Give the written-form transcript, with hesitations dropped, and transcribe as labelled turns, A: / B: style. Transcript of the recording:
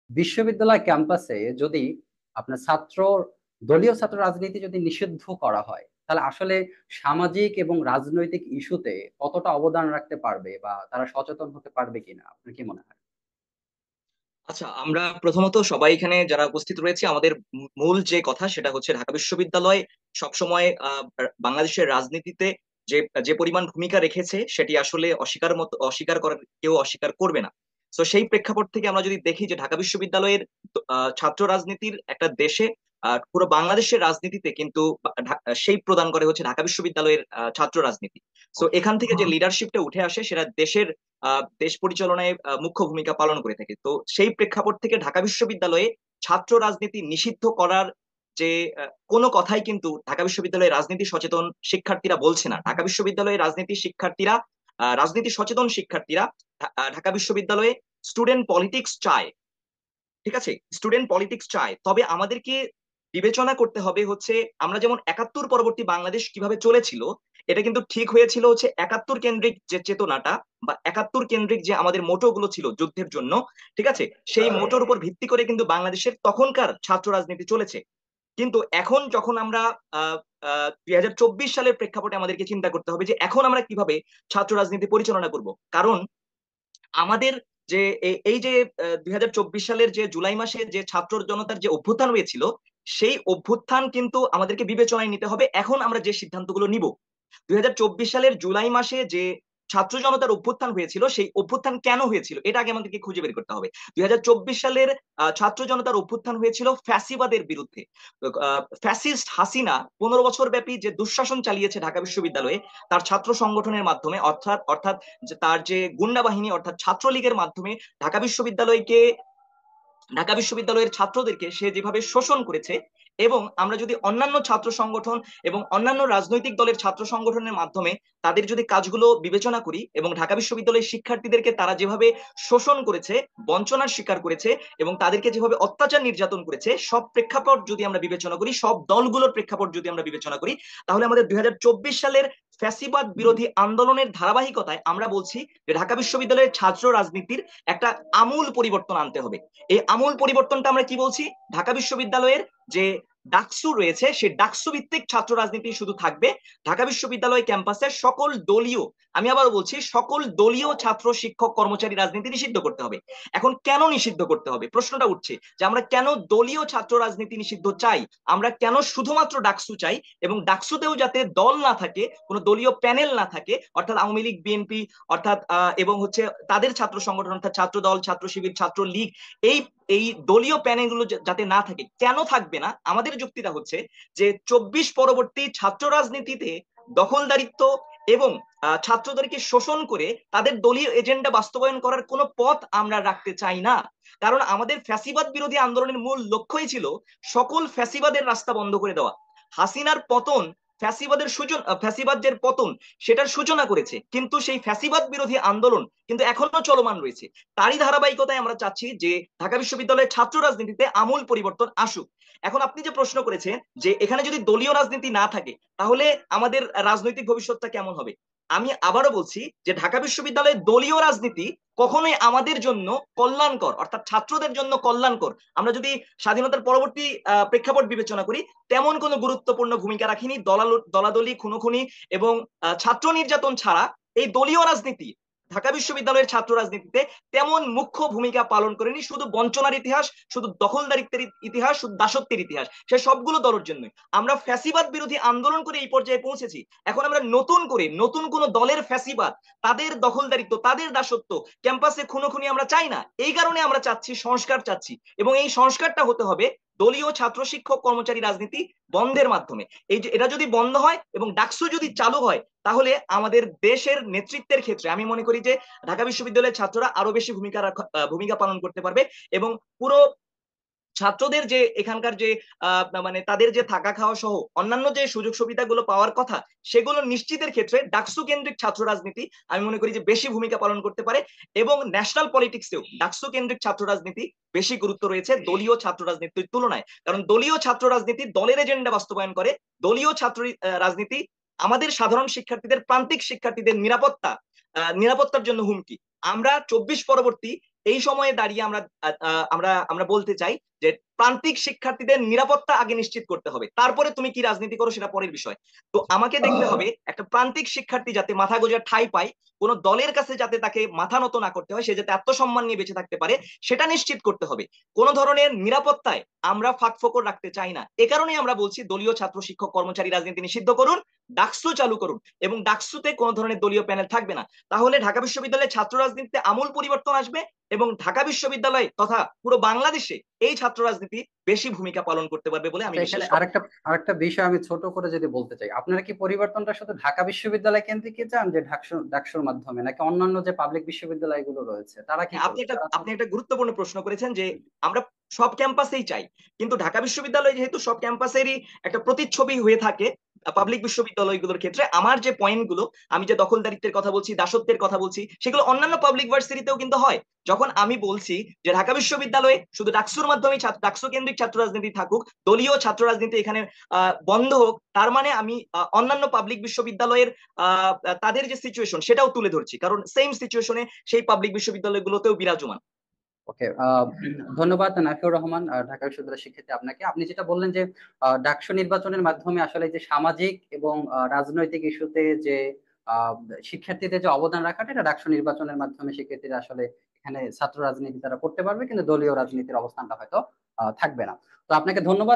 A: বিশ্ববিদ্যালয় ক্যাম্পাসে যদি আপনার দলীয় ছাত্র রাজনীতি যদি নিষিদ্ধ করা হয়, তাহলে আসলে সামাজিক এবং রাজনৈতিক ইস্যুতে কতটা অবদান রাখতে পারবে বা তারা সচেতন হতে পারবে কিনা, আপনার কি মনে হয়?
B: আচ্ছা, আমরা প্রথমত সবাই এখানে যারা উপস্থিত রয়েছে, আমাদের মূল যে কথা সেটা হচ্ছে ঢাকা বিশ্ববিদ্যালয় সবসময় বাংলাদেশের রাজনীতিতে যে যে পরিমাণ ভূমিকা রেখেছে সেটি আসলে অস্বীকার করার কেউ অস্বীকার করবে না। তো সেই প্রেক্ষাপট থেকে আমরা যদি দেখি যে ঢাকা বিশ্ববিদ্যালয়ের ছাত্র রাজনীতির একটা দেশে পুরো বাংলাদেশের রাজনীতিতে কিন্তু সেই প্রদান করে হচ্ছে ঢাকা বিশ্ববিদ্যালয়ের ছাত্র রাজনীতি। তো এখান থেকে যে লিডারশিপটা উঠে আসে সেটা দেশ পরিচালনায় মুখ্য ভূমিকা পালন করে থাকে। তো সেই প্রেক্ষাপট থেকে ঢাকা বিশ্ববিদ্যালয়ে ছাত্র রাজনীতি নিষিদ্ধ করার যে কোনো কথাই কিন্তু ঢাকা বিশ্ববিদ্যালয়ের রাজনীতি সচেতন শিক্ষার্থীরা বলছে না। ঢাকা বিশ্ববিদ্যালয়ের রাজনীতি সচেতন শিক্ষার্থীরা ঢাকা বিশ্ববিদ্যালয়ে স্টুডেন্ট পলিটিক্স চায়। ঠিক আছে, স্টুডেন্ট পলিটিক্স চায়, তবে আমাদেরকে বিবেচনা করতে হবে হচ্ছে আমরা যেমন একাত্তর পরবর্তী বাংলাদেশ কিভাবে চলেছিল, এটা কিন্তু ঠিক হয়েছিল হচ্ছে একাত্তর কেন্দ্রিক যে চেতনাটা বা একাত্তর কেন্দ্রিক যে আমাদের মোটো গুলো ছিল যুদ্ধের জন্য। ঠিক আছে, সেই মোটোর উপর ভিত্তি করে কিন্তু বাংলাদেশের তখনকার ছাত্র রাজনীতি চলেছে। কিন্তু এখন যখন আমরা 2024 সালের প্রেক্ষাপটে আমাদেরকে চিন্তা করতে হবে যে এখন আমরা কিভাবে ছাত্র রাজনীতি পরিচালনা করব। কারণ আমাদের যে এই যে 2024 সালের যে জুলাই মাসে যে ছাত্র জনতার যে অভ্যুত্থান হয়েছিল, সেই অভ্যুত্থান কিন্তু আমাদেরকে বিবেচনায় নিতে হবে এখন আমরা যে সিদ্ধান্তগুলো নিব। 2024 সালের জুলাই মাসে যে ছাত্র জনতার অভ্যুত্থান হয়েছিল, সেই অভ্যুত্থান কেন হয়েছিল এটা আগে আমাদেরকে খুঁজে বের করতে হবে। 2024 সালের ছাত্র জনতার অভ্যুত্থান হয়েছিল ফ্যাসিবাদের বিরুদ্ধে। ফ্যাসিস্ট হাসিনা 15 বছর ব্যাপী যে দুঃশাসন চালিয়েছে ঢাকা বিশ্ববিদ্যালয়ে তার ছাত্র সংগঠনের মাধ্যমে, অর্থাৎ অর্থাৎ তার যে গুন্ডা বাহিনী অর্থাৎ ছাত্রলীগের মাধ্যমে ঢাকা বিশ্ববিদ্যালয়কে ঢাকা বিশ্ববিদ্যালয়ের ছাত্রদেরকে সে যেভাবে শোষণ করেছে। এবং আমরা যদি অন্যান্য ছাত্র সংগঠন এবং অন্যান্য রাজনৈতিক দলের ছাত্র সংগঠনের মাধ্যমে তাদের যদি কাজগুলো বিবেচনা করি এবং ঢাকা বিশ্ববিদ্যালয়ের শিক্ষার্থীদেরকে তারা যেভাবে শোষণ করেছে, বঞ্চনার শিকার করেছে এবং তাদেরকে যেভাবে অত্যাচার নির্যাতন করেছে, সব প্রেক্ষাপট যদি আমরা বিবেচনা করি, সব দলগুলোর প্রেক্ষাপট যদি আমরা বিবেচনা করি, তাহলে আমাদের 2024 সালের ফ্যাসিবাদ বিরোধী আন্দোলনের ধারাবাহিকতায় আমরা বলছি যে ঢাকা বিশ্ববিদ্যালয়ের ছাত্র রাজনীতির একটা আমূল পরিবর্তন আনতে হবে। এই আমূল পরিবর্তনটা আমরা কি বলছি, ঢাকা বিশ্ববিদ্যালয়ের যে ডাকসু রয়েছে সেই ডাকসু ভিত্তিক ছাত্র রাজনীতি শুধু থাকবে। ঢাকা বিশ্ববিদ্যালয় ক্যাম্পাসের সকল দলীয়, আমি আবার বলছি সকল দলীয় ছাত্র শিক্ষক কর্মচারী রাজনীতি নিষিদ্ধ করতে হবে। এখন কেন নিষিদ্ধ করতে হবে প্রশ্নটা উঠছে যে আমরা কেন দলীয় ছাত্র রাজনীতি নিষিদ্ধ চাই, আমরা কেন শুধুমাত্র ডাকসু চাই এবং ডাকসুতেও যাতে দল না থাকে, কোনো দলীয় প্যানেল না থাকে, অর্থাৎ আওয়ামী লীগ বিএনপি অর্থাৎ এবং হচ্ছে তাদের ছাত্র সংগঠন অর্থাৎ ছাত্র দল ছাত্র শিবির ছাত্র লীগ, এই এই দলীয় প্যানেলগুলো যাতে না থাকে। কেন থাকবে না, আমাদের যুক্তিটা হচ্ছে যে 24 পরবর্তী ছাত্র রাজনীতিতে দখলদারিত্ব এবং ছাত্রদেরকে শোষণ করে তাদের দলীয় এজেন্ডা বাস্তবায়ন করার কোনো পথ আমরা রাখতে চাই না। কারণ আমাদের ফ্যাসিবাদ বিরোধী আন্দোলনের মূল লক্ষ্যই ছিল সকল ফ্যাসিবাদের রাস্তা বন্ধ করে দেওয়া। হাসিনার পতন ফ্যাসিবাদের পতন সেটার সূচনা করেছে, কিন্তু সেই ফ্যাসিবাদ বিরোধী আন্দোলন কিন্তু এখনো চলমান রয়েছে। তারই ধারাবাহিকতায় আমরা চাচ্ছি যে ঢাকা বিশ্ববিদ্যালয়ের ছাত্র রাজনীতিতে আমূল পরিবর্তন আসুক। এখন আপনি যে প্রশ্ন করেছেন যে এখানে যদি দলীয় রাজনীতি না থাকে তাহলে আমাদের রাজনৈতিক ভবিষ্যৎটা কেমন হবে, আমি আবারও বলছি যে ঢাকা বিশ্ববিদ্যালয়ের দলীয় রাজনীতি কখনোই আমাদের জন্য কল্যাণকর অর্থাৎ ছাত্রদের জন্য কল্যাণকর আমরা যদি স্বাধীনতার পরবর্তী প্রেক্ষাপট বিবেচনা করি তেমন কোনো গুরুত্বপূর্ণ ভূমিকা রাখিনি। দলাদলি খুনোখুনি এবং ছাত্র নির্যাতন ছাড়া এই দলীয় রাজনীতি ঢাকা বিশ্ববিদ্যালয়ের ছাত্র রাজনীতিতে তেমন মুখ্য ভূমিকা পালন করেনি। শুধু বঞ্চনার ইতিহাস, শুধু দখলদারিত্বের ইতিহাস, শুধু দাসত্বের ইতিহাস, সে সবগুলো দলের জন্যই আমরা ফ্যাসিবাদ বিরোধী আন্দোলন করে এই পর্যায়ে পৌঁছেছি। এখন আমরা নতুন করে নতুন কোন দলের ফ্যাসিবাদ, তাদের দখলদারিত্ব, তাদের দাসত্ব ক্যাম্পাসে খুনোখুনি আমরা চাই না। এই কারণে আমরা চাচ্ছি সংস্কার চাচ্ছি, এবং এই সংস্কারটা হতে হবে দলীয় ছাত্র শিক্ষক কর্মচারী রাজনীতি বন্ধের মাধ্যমে। এই যে এটা যদি বন্ধ হয় এবং ডাকসু যদি চালু হয়, তাহলে আমাদের দেশের নেতৃত্বের ক্ষেত্রে আমি মনে করি যে ঢাকা বিশ্ববিদ্যালয়ের ছাত্ররা আরো বেশি ভূমিকা পালন করতে পারবে। এবং পুরো ছাত্রদের যে এখানকার যে মানে তাদের যে থাকা খাওয়া সহ অন্যান্য যে সুযোগ সুবিধাগুলো পাওয়ার কথা, সেগুলো নিশ্চিতের ক্ষেত্রে ডাকসু কেন্দ্রিক ছাত্র রাজনীতি আমি মনে করি যে বেশি ভূমিকা পালন করতে পারে। এবং ন্যাশনাল পলিটিক্সেও ডাকসু কেন্দ্রিক ছাত্র রাজনীতি বেশি গুরুত্ব রয়েছে দলীয় ছাত্র রাজনীতির তুলনায়। কারণ দলীয় ছাত্র রাজনীতি দলের এজেন্ডা বাস্তবায়ন করে। দলীয় ছাত্র রাজনীতি আমাদের সাধারণ শিক্ষার্থীদের, প্রান্তিক শিক্ষার্থীদের নিরাপত্তার জন্য হুমকি। আমরা 24 পরবর্তী এই সময়ে দাঁড়িয়ে আমরা আমরা আমরা বলতে চাই যে প্রান্তিক শিক্ষার্থীদের নিরাপত্তা আগে নিশ্চিত করতে হবে, তারপরে তুমি কি রাজনীতি করো সেটা পরের বিষয়। তো আমাকে দেখতে হবে একটা প্রান্তিক শিক্ষার্থী যাতে মাথা গোঁজার ঠাঁই পায়, কোন দলের কাছে যাতে তাকে মাথা নত না করতে হয়, সে যাতে আত্মসম্মান নিয়ে বেঁচে থাকতে পারে, সেটা নিশ্চিত করতে হবে। কোন ধরনের নিরাপত্তায় আমরা ফাঁকফোকর রাখতে চাই না। এ কারণেই আমরা বলছি দলীয় ছাত্র শিক্ষক কর্মচারী রাজনীতি নিষিদ্ধ করুন, ডাকসু চালু করুন, এবং ডাকসুতে কোন ধরনের দলীয় প্যানেল থাকবে না। তাহলে ঢাকা বিশ্ববিদ্যালয়ে ছাত্র রাজনীতিতে আমূল পরিবর্তন আসবে, এবং ঢাকা বিশ্ববিদ্যালয় তথা পুরো বাংলাদেশে এই ছাত্র রাজনীতি বেশি ভূমিকা পালন করতে পারবে বলে আমি
A: আচ্ছা, এখানে
B: বিশ্বাস করি।
A: আরেকটা আরেকটা বিষয় আমি ছোট করে যদি বলতে চাই, আপনারা কি পরিবর্তনটা শুধু ঢাকা বিশ্ববিদ্যালয় কেন্দ্রিক চান, যে ডাকসুর মাধ্যমে, নাকি অন্যান্য যে পাবলিক বিশ্ববিদ্যালয়গুলো রয়েছে তারা কি
B: হ্যাঁ,
A: করবে, তারা তো?
B: আপনি একটা গুরুত্বপূর্ণ প্রশ্ন করেছেন যে আমরা সব ক্যাম্পাসেই চাই, কিন্তু ঢাকা বিশ্ববিদ্যালয় যেহেতু সব ক্যাম্পাসেরই একটা প্রতিচ্ছবি হয়ে থাকে পাবলিক বিশ্ববিদ্যালয়গুলোর ক্ষেত্রে, আমার যে পয়েন্টগুলো, আমি যে দখলদারিত্বের কথা বলছি, দাসত্বের কথা বলছি, সেগুলো অন্যান্য পাবলিক ভার্সিটিতেও কিন্তু হয়। যখন আমি বলছি যে ঢাকা বিশ্ববিদ্যালয়ে শুধু ডাকসুর মাধ্যমে ডাকসু কেন্দ্রিক ছাত্র রাজনীতি থাকুক, দলীয় ছাত্র রাজনীতি এখানে বন্ধ হোক, তার মানে আমি অন্যান্য পাবলিক বিশ্ববিদ্যালয়ের তাদের যে সিচুয়েশন সেটাও তুলে ধরছি, কারণ সেম সিচুয়েশনে সেই পাবলিক বিশ্ববিদ্যালয়গুলোতেও বিরাজমান।
A: ওকে, ধন্যবাদ নাফিউর রহমান, ঢাকা বিশ্ববিদ্যালয়ের শিক্ষার্থী আপনাকে। আপনি যেটা বললেন যে ডাকসু নির্বাচনের মাধ্যমে আসলে যে সামাজিক এবং রাজনৈতিক ইস্যুতে যে আহ, শিক্ষার্থীদের যে অবদান রাখাটা, এটা ডাকসু নির্বাচনের মাধ্যমে শিক্ষার্থীরা আসলে এখানে ছাত্র রাজনীতি তারা করতে পারবে, কিন্তু দলীয় রাজনীতির অবস্থানটা হয়তো থাকবে না। তো আপনাকে ধন্যবাদ।